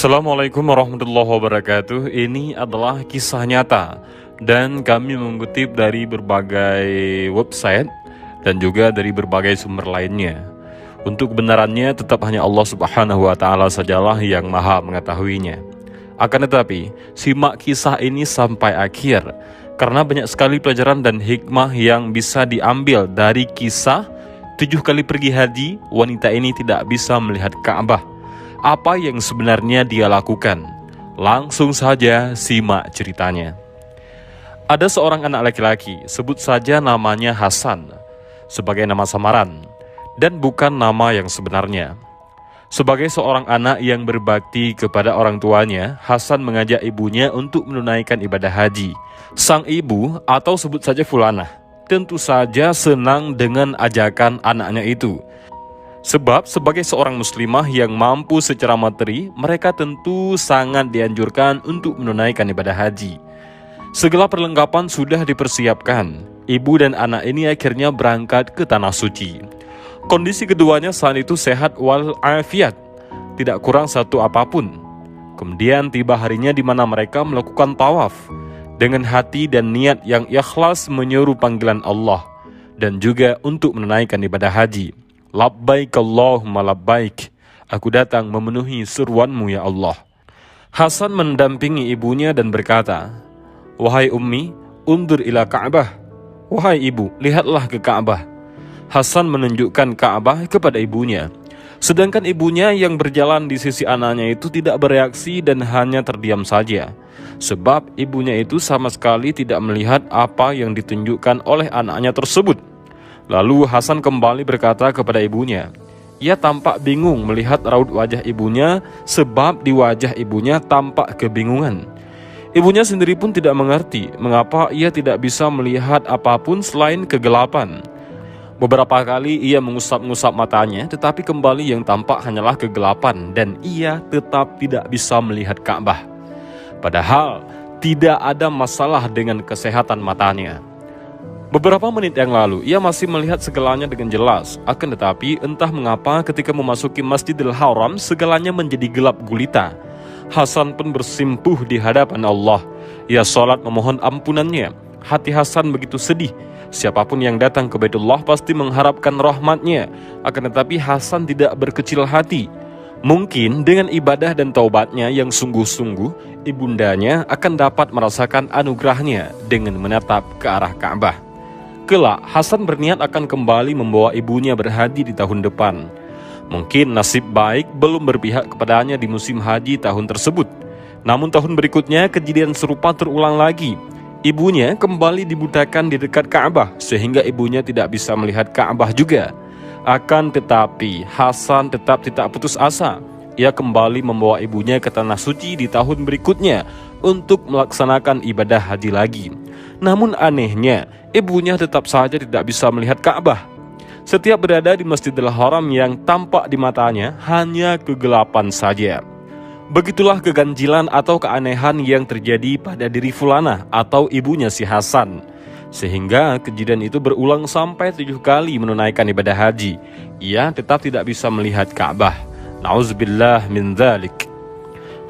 Assalamualaikum warahmatullahi wabarakatuh. Ini adalah kisah nyata dan kami mengutip dari berbagai website dan juga dari berbagai sumber lainnya. Untuk kebenarannya tetap hanya Allah Subhanahu wa taala sajalah yang Maha mengetahuinya. Akan tetapi, simak kisah ini sampai akhir karena banyak sekali pelajaran dan hikmah yang bisa diambil dari kisah 7 kali pergi haji, wanita ini tidak bisa melihat Ka'bah. Apa yang sebenarnya dia lakukan? Langsung saja simak ceritanya. Ada seorang anak laki-laki, sebut saja namanya Hasan, sebagai nama samaran, dan bukan nama yang sebenarnya. Sebagai seorang anak yang berbakti kepada orang tuanya, Hasan mengajak ibunya untuk menunaikan ibadah haji. Sang ibu, atau sebut saja Fulanah, tentu saja senang dengan ajakan anaknya itu. Sebab sebagai seorang muslimah yang mampu secara materi, mereka tentu sangat dianjurkan untuk menunaikan ibadah haji. Segala perlengkapan sudah dipersiapkan. Ibu dan anak ini akhirnya berangkat ke Tanah Suci. Kondisi keduanya saat itu sehat walafiat, tidak kurang satu apapun. Kemudian tiba harinya di mana mereka melakukan tawaf dengan hati dan niat yang ikhlas menyeru panggilan Allah dan juga untuk menunaikan ibadah haji. Labbaik Allahumma labbaik, aku datang memenuhi seruanmu ya Allah. Hasan mendampingi ibunya dan berkata, wahai ummi, undur ila Ka'bah. Wahai ibu, lihatlah ke Ka'bah. Hasan menunjukkan Ka'bah kepada ibunya. Sedangkan ibunya yang berjalan di sisi anaknya itu tidak bereaksi dan hanya terdiam saja. Sebab ibunya itu sama sekali tidak melihat apa yang ditunjukkan oleh anaknya tersebut. Lalu Hasan kembali berkata kepada ibunya. Ia tampak bingung melihat raut wajah ibunya sebab di wajah ibunya tampak kebingungan. Ibunya sendiri pun tidak mengerti mengapa ia tidak bisa melihat apapun selain kegelapan. Beberapa kali ia mengusap-ngusap matanya, tetapi kembali yang tampak hanyalah kegelapan dan ia tetap tidak bisa melihat Ka'bah. Padahal tidak ada masalah dengan kesehatan matanya. Beberapa menit yang lalu, ia masih melihat segalanya dengan jelas. Akan tetapi, entah mengapa ketika memasuki Masjidil Haram, segalanya menjadi gelap gulita. Hasan pun bersimpuh di hadapan Allah. Ia sholat memohon ampunannya. Hati Hasan begitu sedih. Siapapun yang datang ke Baitullah pasti mengharapkan rahmatnya. Akan tetapi Hasan tidak berkecil hati. Mungkin dengan ibadah dan taubatnya yang sungguh-sungguh, ibundanya akan dapat merasakan anugerahnya dengan menatap ke arah Ka'bah. Kelak, Hasan berniat akan kembali membawa ibunya berhaji di tahun depan. Mungkin nasib baik belum berpihak kepadanya di musim haji tahun tersebut. Namun tahun berikutnya kejadian serupa terulang lagi. Ibunya kembali dibutakan di dekat Ka'bah sehingga ibunya tidak bisa melihat Ka'bah juga. Akan tetapi Hasan tetap tidak putus asa. Ia kembali membawa ibunya ke Tanah Suci di tahun berikutnya untuk melaksanakan ibadah haji lagi. Namun anehnya, ibunya tetap saja tidak bisa melihat Ka'bah. Setiap berada di Masjidil Haram yang tampak di matanya hanya kegelapan saja. Begitulah keganjilan atau keanehan yang terjadi pada diri Fulanah atau ibunya si Hasan. Sehingga kejadian itu berulang sampai 7 kali menunaikan ibadah haji. Ia tetap tidak bisa melihat Ka'bah. Nauzubillah min dzalik.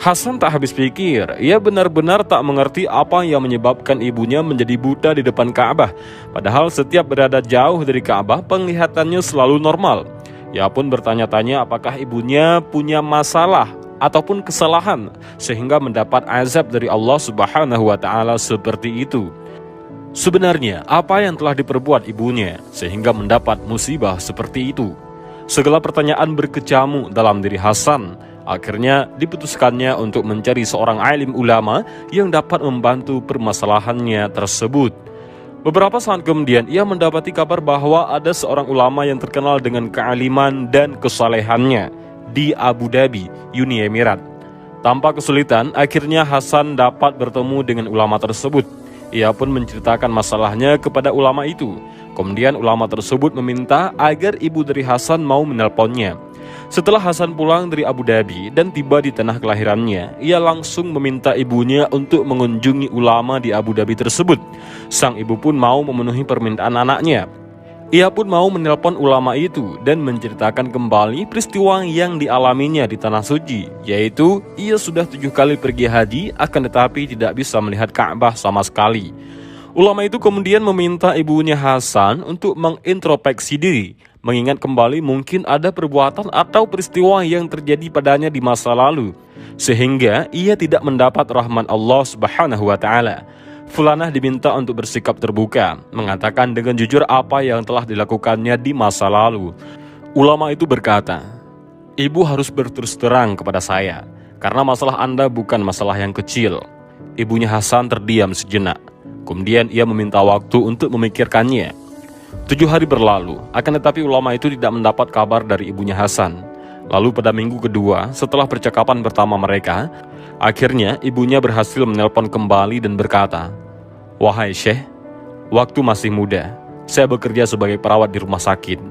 Hasan tak habis pikir, ia benar-benar tak mengerti apa yang menyebabkan ibunya menjadi buta di depan Ka'bah. Padahal setiap berada jauh dari Ka'bah, penglihatannya selalu normal. Ia pun bertanya-tanya apakah ibunya punya masalah ataupun kesalahan sehingga mendapat azab dari Allah Subhanahu wa taala seperti itu. Sebenarnya, apa yang telah diperbuat ibunya sehingga mendapat musibah seperti itu? Segala pertanyaan berkecamuk dalam diri Hasan. Akhirnya diputuskannya untuk mencari seorang alim ulama yang dapat membantu permasalahannya tersebut. Beberapa saat kemudian ia mendapati kabar bahwa ada seorang ulama yang terkenal dengan kealiman dan kesalehannya di Abu Dhabi, Uni Emirat. Tanpa kesulitan, akhirnya Hasan dapat bertemu dengan ulama tersebut. Ia pun menceritakan masalahnya kepada ulama itu. Kemudian ulama tersebut meminta agar ibu dari Hasan mau menelponnya. Setelah Hasan pulang dari Abu Dhabi dan tiba di tanah kelahirannya, ia langsung meminta ibunya untuk mengunjungi ulama di Abu Dhabi tersebut. Sang ibu pun mau memenuhi permintaan anaknya. Ia pun mau menelpon ulama itu dan menceritakan kembali peristiwa yang dialaminya di Tanah Suci, yaitu ia sudah 7 kali pergi haji akan tetapi tidak bisa melihat Ka'bah sama sekali. Ulama itu kemudian meminta ibunya Hasan untuk mengintrospeksi diri, mengingat kembali mungkin ada perbuatan atau peristiwa yang terjadi padanya di masa lalu, sehingga ia tidak mendapat rahmat Allah Subhanahu wa Ta'ala. Fulanah diminta untuk bersikap terbuka, mengatakan dengan jujur apa yang telah dilakukannya di masa lalu. Ulama itu berkata, "Ibu harus berterus terang kepada saya, karena masalah Anda bukan masalah yang kecil." Ibunya Hasan terdiam sejenak. Kemudian ia meminta waktu untuk memikirkannya. 7 hari berlalu, akan tetapi ulama itu tidak mendapat kabar dari ibunya Hasan. Lalu pada minggu kedua, setelah percakapan pertama mereka, akhirnya ibunya berhasil menelpon kembali dan berkata, "Wahai Syekh, waktu masih muda, saya bekerja sebagai perawat di rumah sakit."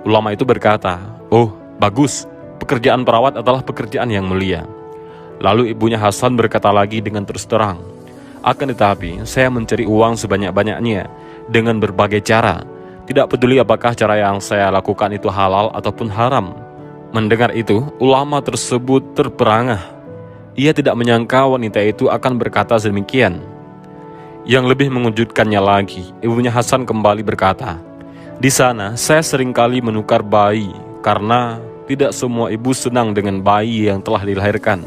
Ulama itu berkata, "Oh, bagus, pekerjaan perawat adalah pekerjaan yang mulia." Lalu ibunya Hasan berkata lagi dengan terus terang, "Akan tetapi, saya mencari uang sebanyak-banyaknya dengan berbagai cara. Tidak peduli apakah cara yang saya lakukan itu halal ataupun haram." Mendengar itu, ulama tersebut terperangah. Ia tidak menyangka wanita itu akan berkata demikian. Yang lebih mengejutkannya lagi, ibunya Hasan kembali berkata, "Di sana saya seringkali menukar bayi karena tidak semua ibu senang dengan bayi yang telah dilahirkan.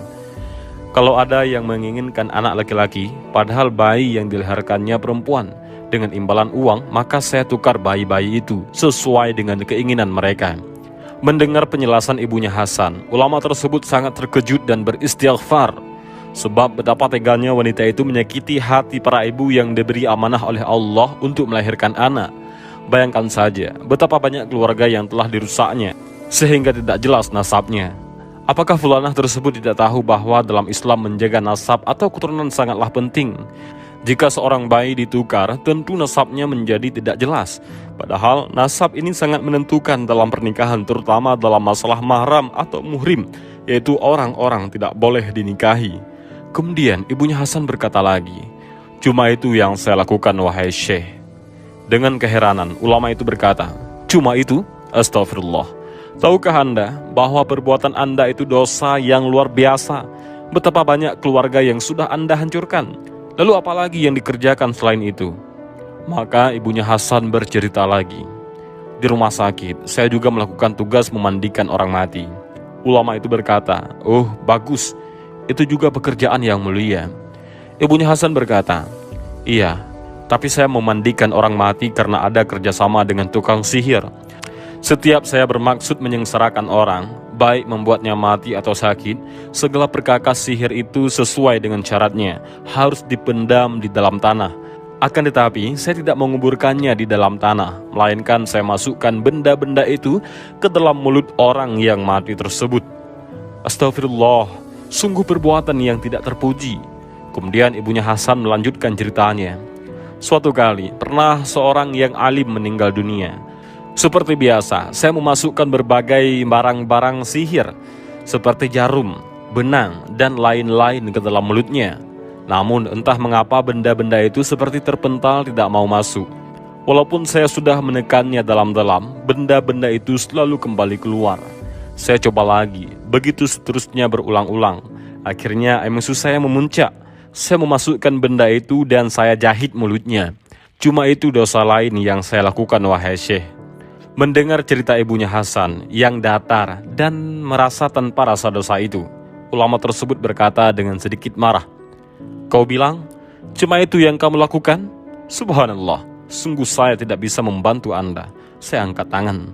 Kalau ada yang menginginkan anak laki-laki, padahal bayi yang dilahirkannya perempuan, dengan imbalan uang, maka saya tukar bayi-bayi itu sesuai dengan keinginan mereka." Mendengar penjelasan ibunya Hasan, ulama tersebut sangat terkejut dan beristighfar, sebab betapa teganya wanita itu menyakiti hati para ibu yang diberi amanah oleh Allah untuk melahirkan anak. Bayangkan saja betapa banyak keluarga yang telah dirusaknya, sehingga tidak jelas nasabnya. Apakah fulanah tersebut tidak tahu bahwa dalam Islam menjaga nasab atau keturunan sangatlah penting? Jika seorang bayi ditukar, tentu nasabnya menjadi tidak jelas. Padahal nasab ini sangat menentukan dalam pernikahan, terutama dalam masalah mahram atau muhrim, yaitu orang-orang tidak boleh dinikahi. Kemudian ibunya Hasan berkata lagi, "Cuma itu yang saya lakukan, wahai Syekh." Dengan keheranan, ulama itu berkata, "Cuma itu? Astagfirullah. Tahukah Anda bahwa perbuatan Anda itu dosa yang luar biasa? Betapa banyak keluarga yang sudah Anda hancurkan. Lalu apalagi yang dikerjakan selain itu?" Maka ibunya Hasan bercerita lagi, "Di rumah sakit, saya juga melakukan tugas memandikan orang mati." Ulama itu berkata, "Oh, bagus. Itu juga pekerjaan yang mulia." Ibunya Hasan berkata, "Iya, tapi saya memandikan orang mati karena ada kerjasama dengan tukang sihir. Setiap saya bermaksud menyengsarakan orang, baik membuatnya mati atau sakit, segala perkakas sihir itu sesuai dengan syaratnya, harus dipendam di dalam tanah. Akan tetapi, saya tidak menguburkannya di dalam tanah, melainkan saya masukkan benda-benda itu ke dalam mulut orang yang mati tersebut." Astagfirullah, sungguh perbuatan yang tidak terpuji. Kemudian ibunya Hasan melanjutkan ceritanya. "Suatu kali, pernah seorang yang alim meninggal dunia. Seperti biasa, saya memasukkan berbagai barang-barang sihir, seperti jarum, benang, dan lain-lain ke dalam mulutnya. Namun entah mengapa benda-benda itu seperti terpental tidak mau masuk. Walaupun saya sudah menekannya dalam-dalam, benda-benda itu selalu kembali keluar. Saya coba lagi, begitu seterusnya berulang-ulang. Akhirnya emosi saya memuncak. Saya memasukkan benda itu dan saya jahit mulutnya. Cuma itu dosa lain yang saya lakukan, wahai Syekh." Mendengar cerita ibunya Hasan yang datar dan merasa tanpa rasa dosa itu, ulama tersebut berkata dengan sedikit marah, "Kau bilang, cuma itu yang kamu lakukan? Subhanallah, sungguh saya tidak bisa membantu Anda." Saya angkat tangan.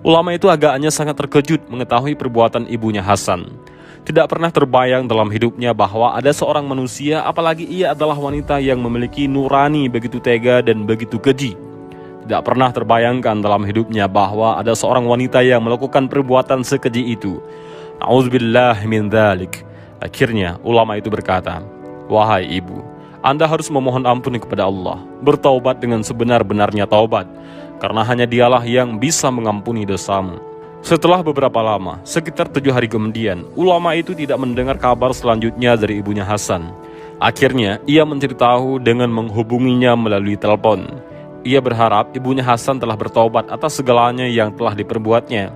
Ulama itu agaknya sangat terkejut mengetahui perbuatan ibunya Hasan. Tidak pernah terbayang dalam hidupnya bahwa ada seorang manusia, apalagi ia adalah wanita yang memiliki nurani begitu tega dan begitu keji. Tidak pernah terbayangkan dalam hidupnya bahwa ada seorang wanita yang melakukan perbuatan sekeji itu. A'udzubillah min dzalik. Akhirnya ulama itu berkata, "Wahai ibu, Anda harus memohon ampun kepada Allah, bertaubat dengan sebenar-benarnya taubat, karena hanya Dialah yang bisa mengampuni dosamu." Setelah beberapa lama, sekitar 7 hari kemudian, ulama itu tidak mendengar kabar selanjutnya dari ibunya Hasan. Akhirnya ia mencari tahu dengan menghubunginya melalui telepon. Ia berharap ibunya Hasan telah bertobat atas segalanya yang telah diperbuatnya.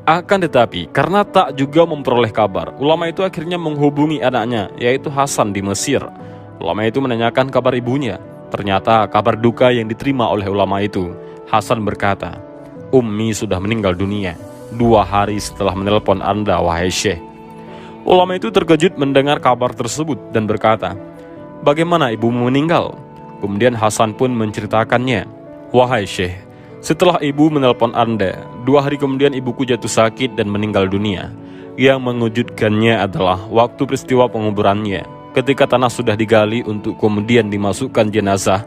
Akan tetapi, karena tak juga memperoleh kabar, ulama itu akhirnya menghubungi anaknya, yaitu Hasan di Mesir. Ulama itu menanyakan kabar ibunya. Ternyata kabar duka yang diterima oleh ulama itu. Hasan berkata, "Ummi sudah meninggal dunia 2 hari setelah menelpon Anda, wahai Syekh." Ulama itu terkejut mendengar kabar tersebut dan berkata, "Bagaimana ibumu meninggal?" Kemudian Hasan pun menceritakannya. "Wahai Syekh, setelah ibu menelpon Anda, 2 hari kemudian ibuku jatuh sakit dan meninggal dunia. Yang mengejutkannya adalah waktu peristiwa penguburannya. Ketika tanah sudah digali untuk kemudian dimasukkan jenazah,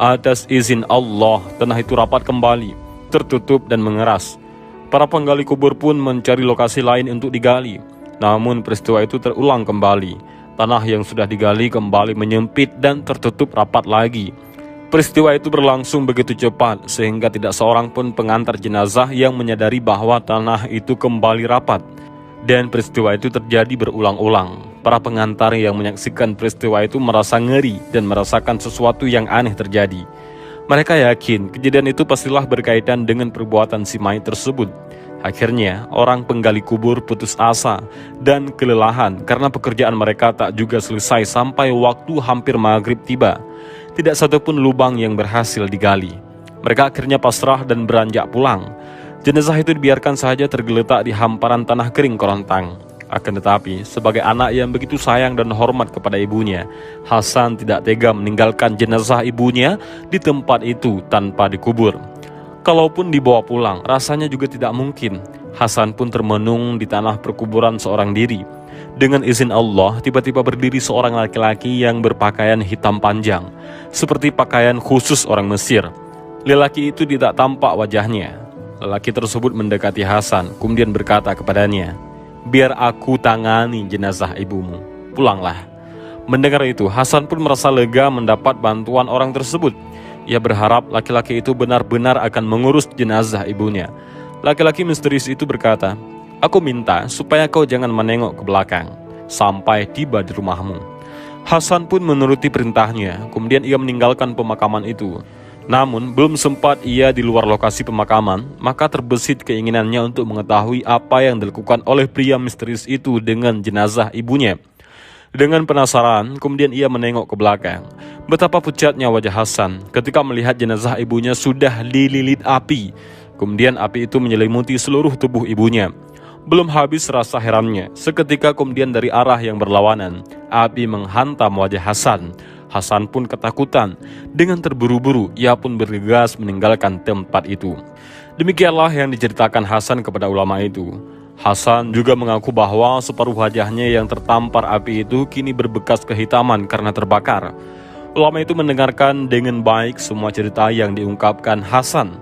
atas izin Allah, tanah itu rapat kembali, tertutup dan mengeras. Para penggali kubur pun mencari lokasi lain untuk digali. Namun peristiwa itu terulang kembali. Tanah yang sudah digali kembali menyempit dan tertutup rapat lagi. Peristiwa itu berlangsung begitu cepat sehingga tidak seorang pun pengantar jenazah yang menyadari bahwa tanah itu kembali rapat. Dan peristiwa itu terjadi berulang-ulang. Para pengantar yang menyaksikan peristiwa itu merasa ngeri dan merasakan sesuatu yang aneh terjadi. Mereka yakin kejadian itu pastilah berkaitan dengan perbuatan si mayit tersebut. Akhirnya, orang penggali kubur putus asa dan kelelahan karena pekerjaan mereka tak juga selesai sampai waktu hampir maghrib tiba. Tidak satupun lubang yang berhasil digali. Mereka akhirnya pasrah dan beranjak pulang. Jenazah itu dibiarkan saja tergeletak di hamparan tanah kering kerontang. Akan tetapi, sebagai anak yang begitu sayang dan hormat kepada ibunya, Hasan tidak tega meninggalkan jenazah ibunya di tempat itu tanpa dikubur. Kalaupun dibawa pulang, rasanya juga tidak mungkin. Hasan pun termenung di tanah perkuburan seorang diri. Dengan izin Allah, tiba-tiba berdiri seorang laki-laki yang berpakaian hitam panjang, seperti pakaian khusus orang Mesir. Lelaki itu tidak tampak wajahnya. Lelaki tersebut mendekati Hasan, kemudian berkata kepadanya, "Biar aku tangani jenazah ibumu, pulanglah." Mendengar itu, Hasan pun merasa lega mendapat bantuan orang tersebut. Ia berharap laki-laki itu benar-benar akan mengurus jenazah ibunya. Laki-laki misterius itu berkata, "Aku minta supaya kau jangan menengok ke belakang sampai tiba di rumahmu." Hasan pun menuruti perintahnya, kemudian ia meninggalkan pemakaman itu. Namun, belum sempat ia di luar lokasi pemakaman, maka terbesit keinginannya untuk mengetahui apa yang dilakukan oleh pria misterius itu dengan jenazah ibunya. Dengan penasaran, kemudian ia menengok ke belakang. Betapa pucatnya wajah Hasan ketika melihat jenazah ibunya sudah dililit api. Kemudian api itu menyelimuti seluruh tubuh ibunya. Belum habis rasa herannya, seketika kemudian dari arah yang berlawanan, api menghantam wajah Hasan. Hasan pun ketakutan. Dengan terburu-buru, ia pun bergegas meninggalkan tempat itu. Demikianlah yang diceritakan Hasan kepada ulama itu. Hasan juga mengaku bahwa separuh wajahnya yang tertampar api itu kini berbekas kehitaman karena terbakar. Ulama itu mendengarkan dengan baik semua cerita yang diungkapkan Hasan.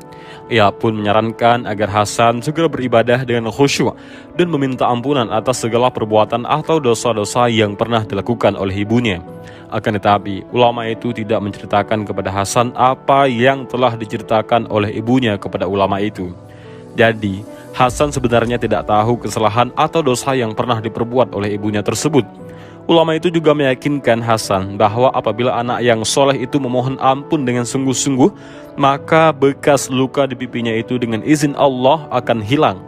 Ia pun menyarankan agar Hasan segera beribadah dengan khusyuk dan meminta ampunan atas segala perbuatan atau dosa-dosa yang pernah dilakukan oleh ibunya. Akan tetapi, ulama itu tidak menceritakan kepada Hasan apa yang telah diceritakan oleh ibunya kepada ulama itu. Jadi, Hasan sebenarnya tidak tahu kesalahan atau dosa yang pernah diperbuat oleh ibunya tersebut. Ulama itu juga meyakinkan Hasan bahwa apabila anak yang soleh itu memohon ampun dengan sungguh-sungguh, maka bekas luka di pipinya itu dengan izin Allah akan hilang.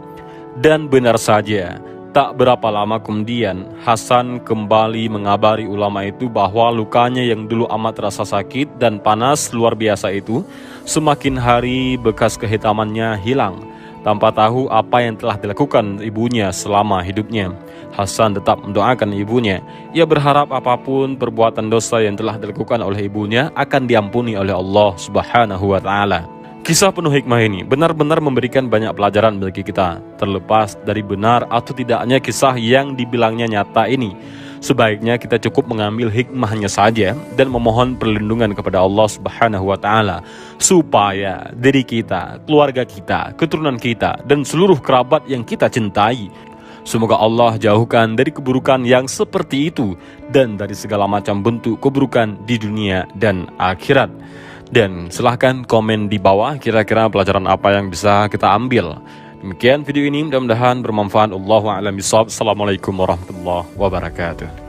Dan benar saja, tak berapa lama kemudian Hasan kembali mengabari ulama itu bahwa lukanya yang dulu amat terasa sakit dan panas luar biasa itu, semakin hari bekas kehitamannya hilang. Tanpa tahu apa yang telah dilakukan ibunya selama hidupnya, Hasan tetap mendoakan ibunya. Ia berharap apapun perbuatan dosa yang telah dilakukan oleh ibunya akan diampuni oleh Allah Subhanahu wa Ta'ala. Kisah penuh hikmah ini benar-benar memberikan banyak pelajaran bagi kita. Terlepas dari benar atau tidaknya kisah yang dibilangnya nyata ini, sebaiknya kita cukup mengambil hikmahnya saja dan memohon perlindungan kepada Allah Subhanahu wa Ta'ala supaya diri kita, keluarga kita, keturunan kita, dan seluruh kerabat yang kita cintai, semoga Allah jauhkan dari keburukan yang seperti itu dan dari segala macam bentuk keburukan di dunia dan akhirat. Dan silahkan komen di bawah kira-kira pelajaran apa yang bisa kita ambil. Demikian video ini, mudah-mudahan bermanfaat. Allahu a'lam bishawab. Assalamualaikum warahmatullahi wabarakatuh.